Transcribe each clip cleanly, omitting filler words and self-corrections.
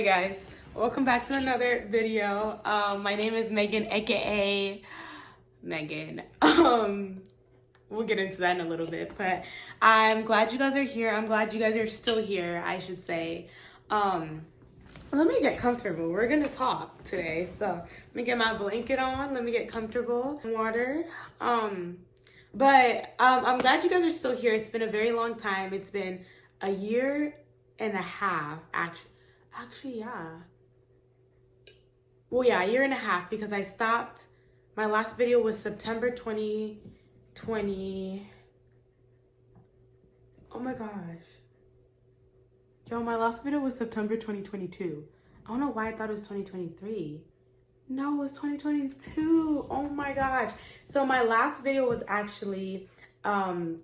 guys, welcome back to another video. My name is Megan, aka Megan. We'll get into that in a little bit, but I'm glad you guys are here. I'm glad you guys are still here, I should say. Let me get comfortable. We're gonna talk today, so let me get my blanket on. Let me get comfortable. Water. But I'm glad you guys are still here. It's been a very long time. It's been a year and a half, actually, yeah. Well, yeah, a year and a half, because I stopped. My last video was September 2020. Oh my gosh. Yo, my last video was September 2022. I don't know why I thought it was 2023. No, it was 2022. Oh my gosh. So my last video was actually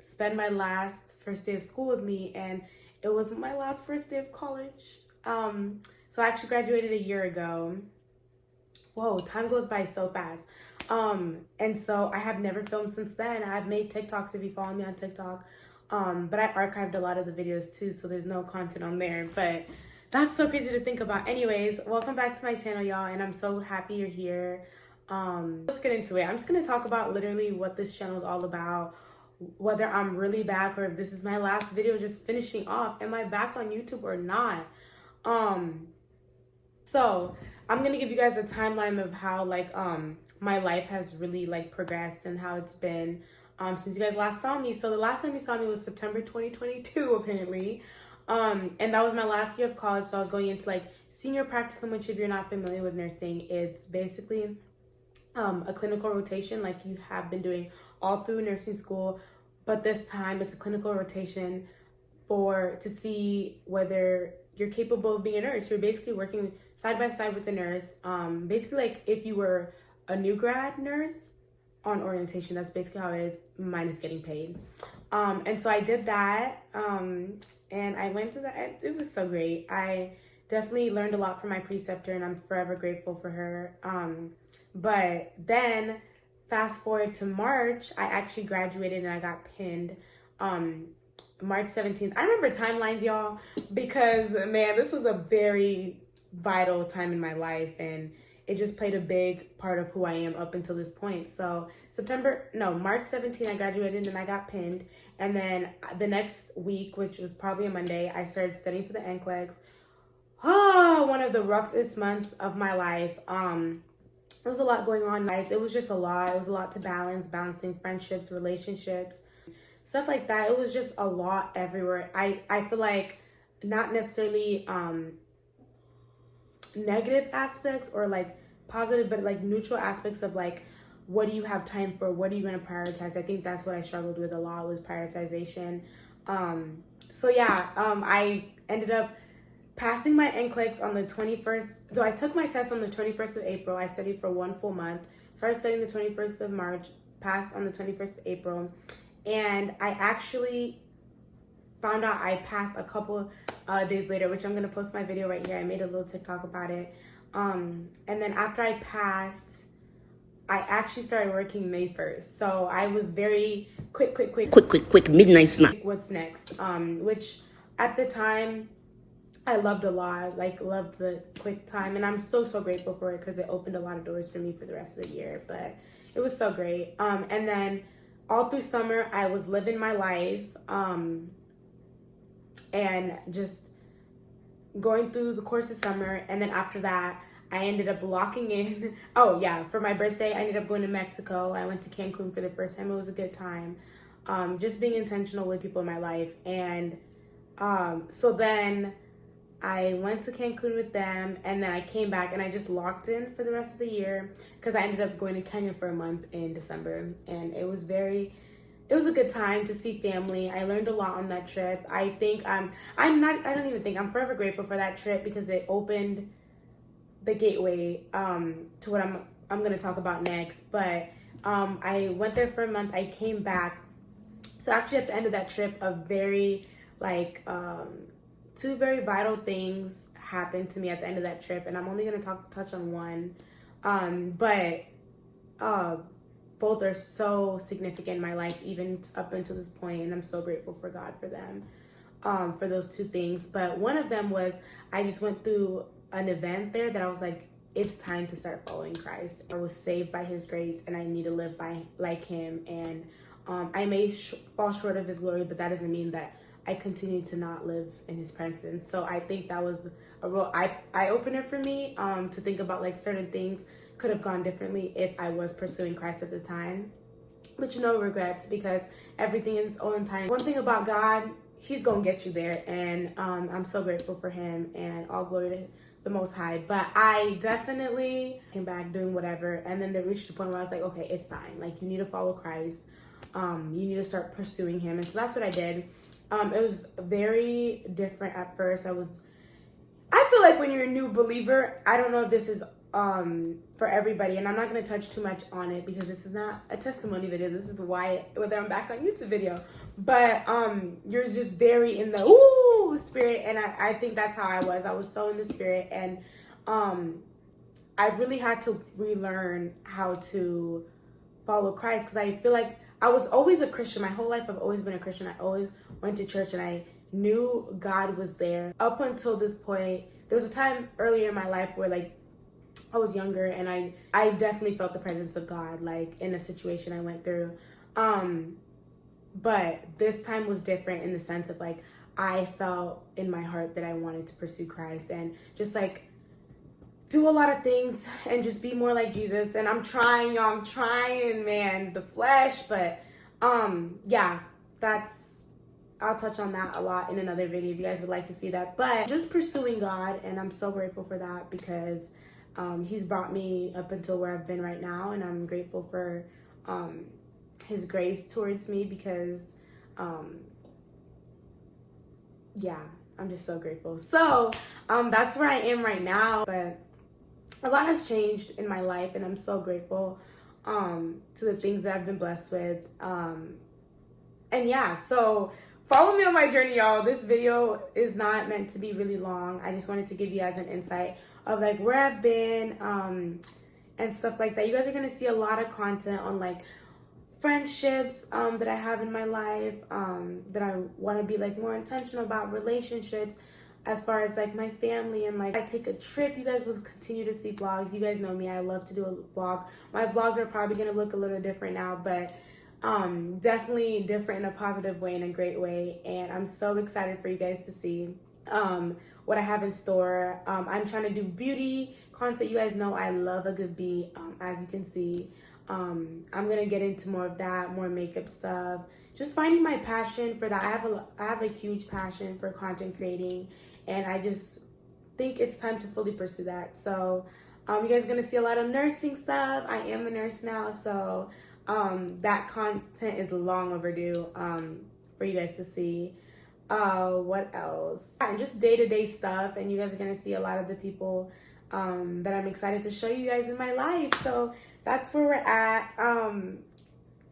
spend my last first day of school with me, and it wasn't my last first day of college. So I actually graduated a year ago. Whoa, time goes by so fast. And so I have never filmed since then. I've made TikToks if you follow me on TikTok. But I archived a lot of the videos too, so there's no content on there. But that's so crazy to think about. Anyways, welcome back to my channel, y'all, and I'm so happy you're here. Let's get into it. I'm just gonna talk about literally what this channel is all about, whether I'm really back or if this is my last video just finishing off. Am I back on YouTube or not? So I'm gonna give you guys a timeline of how my life has really progressed and how it's been since you guys last saw me. So the last time you saw me was September 2022 apparently. And that was my last year of college, so I was going into senior practicum, which if you're not familiar with nursing, it's basically a clinical rotation like you have been doing all through nursing school, but this time it's a clinical rotation to see whether you're capable of being a nurse. You're basically working side by side with the nurse, basically like if you were a new grad nurse on orientation. That's basically how it is, minus getting paid. And so I did that, and I went to that. It was so great. I definitely learned a lot from my preceptor, and I'm forever grateful for her. But then fast forward to March, I actually graduated and I got pinned. March 17th. I remember timelines, y'all, because man, this was a very vital time in my life, and it just played a big part of who I am up until this point. So March 17th, I graduated and I got pinned. And then the next week, which was probably a Monday, I started studying for the NCLEX. Oh, one of the roughest months of my life. There was a lot going on, guys. It was just a lot. It was a lot to balancing friendships, relationships, stuff like that. It was just a lot everywhere. I feel like not necessarily negative aspects or positive, but neutral aspects of what do you have time for, what are you going to prioritize. I think that's what I struggled with a lot, was prioritization. So yeah, I ended up passing my NCLEX on the 21st. So I took my test on the 21st of April. I studied for 1 full month, started studying the 21st of March, passed on the 21st of April, and I actually found out I passed a couple days later, which I'm going to post my video right here. I made a little TikTok about it. And then after I passed, I actually started working May 1st. So I was very quick, midnight snack. What's next? Which at the time, I loved a lot, loved the quick time. And I'm so grateful for it because it opened a lot of doors for me for the rest of the year. But it was so great. And then all through summer, I was living my life. And just going through the course of summer. And then after that, I ended up locking in. Oh yeah, for my birthday, I ended up going to Mexico. I went to Cancun for the first time. It was a good time. Just being intentional with people in my life. And so then I went to Cancun with them, and then I came back and I just locked in for the rest of the year because I ended up going to Kenya for a month in December. And it was a good time to see family. I learned a lot on that trip. I think I'm forever grateful for that trip because it opened the gateway to what I'm going to talk about next. But I went there for a month. I came back. So actually at the end of that trip, a very two very vital things happened to me at the end of that trip, and I'm only going to touch on one. But both are so significant in my life, even up until this point, and I'm so grateful for God for them, for those two things. But one of them was I just went through an event there that I was like, it's time to start following Christ. I was saved by his grace and I need to live by like him. And I may fall short of his glory, but that doesn't mean that I continue to not live in his presence. So I think that was a real eye-opener for me, to think about like certain things could have gone differently if I was pursuing Christ at the time. But no regrets, because everything in its own time. One thing about God, he's gonna get you there, and I'm so grateful for him, and all glory to the Most High. But I definitely came back doing whatever, and then they reached a point where I was like, okay, it's time. Like, you need to follow Christ. You need to start pursuing him. And so that's what I did. It was very different at first. I feel like when you're a new believer, I don't know if this is for everybody, and I'm not going to touch too much on it because this is not a testimony video. This is whether I'm back on YouTube video. But you're just very in the spirit, and I think that's how I was. I was so in the spirit, and I really had to relearn how to follow Christ, because I feel like I was always a Christian. My whole life I've always been a Christian. I always went to church and I knew God was there. Up until this point, there was a time earlier in my life where like I was younger and I definitely felt the presence of God, like in a situation I went through. But this time was different in the sense of like I felt in my heart that I wanted to pursue Christ and just like do a lot of things and just be more like Jesus. And I'm trying, man, the flesh. But yeah, I'll touch on that a lot in another video if you guys would like to see that. But just pursuing God, and I'm so grateful for that, because he's brought me up until where I've been right now, and I'm grateful for his grace towards me, because yeah, I'm just so grateful. So that's where I am right now. But a lot has changed in my life, and I'm so grateful to the things that I've been blessed with. And yeah, so follow me on my journey, y'all. This video is not meant to be really long. I just wanted to give you guys an insight of like where I've been and stuff like that. You guys are gonna see a lot of content on like friendships that I have in my life, that I want to be like more intentional about, relationships, as far as like my family, and like I take a trip, you guys will continue to see vlogs. You guys know me, I love to do a vlog. My vlogs are probably gonna look a little different now, but definitely different in a positive way, in a great way. And I'm so excited for you guys to see what I have in store. I'm trying to do beauty content. You guys know I love a good beat, as you can see. I'm gonna get into more of that, more makeup stuff, just finding my passion for that. I have a huge passion for content creating, and I just think it's time to fully pursue that. So you guys are gonna see a lot of nursing stuff. I am a nurse now, so that content is long overdue for you guys to see. What else? And just day-to-day stuff, and you guys are gonna see a lot of the people that I'm excited to show you guys in my life. So that's where we're at. And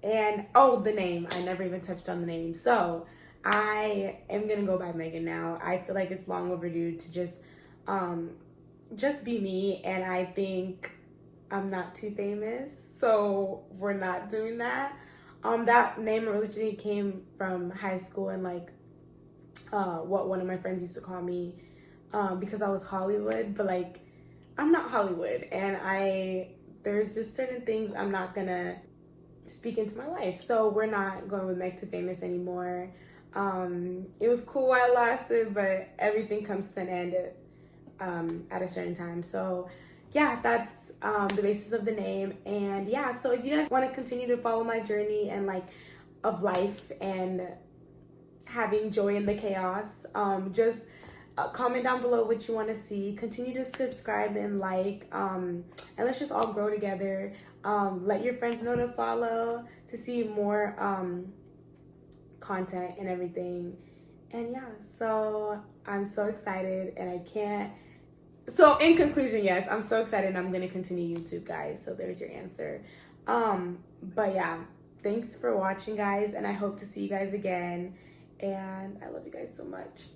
the name, I never even touched on the name. So I am gonna go by Megan now. I feel like it's long overdue to just be me, and I think I'm not too famous, so we're not doing that. That name originally came from high school, and like what one of my friends used to call me, because I was Hollywood, but like I'm not Hollywood, and there's just certain things I'm not gonna speak into my life. So we're not going with Meg to Famous anymore. It was cool while it lasted, but everything comes to an end at a certain time. So yeah, that's the basis of the name. And yeah, so if you guys want to continue to follow my journey and like of life and having joy in the chaos, just comment down below what you want to see. Continue to subscribe and like, and let's just all grow together. Let your friends know to follow to see more content and everything. And yeah, so I'm so excited, and I can't. So in conclusion, yes, I'm so excited, and I'm gonna continue YouTube, guys. So there's your answer. But yeah, thanks for watching, guys, and I hope to see you guys again. And I love you guys so much.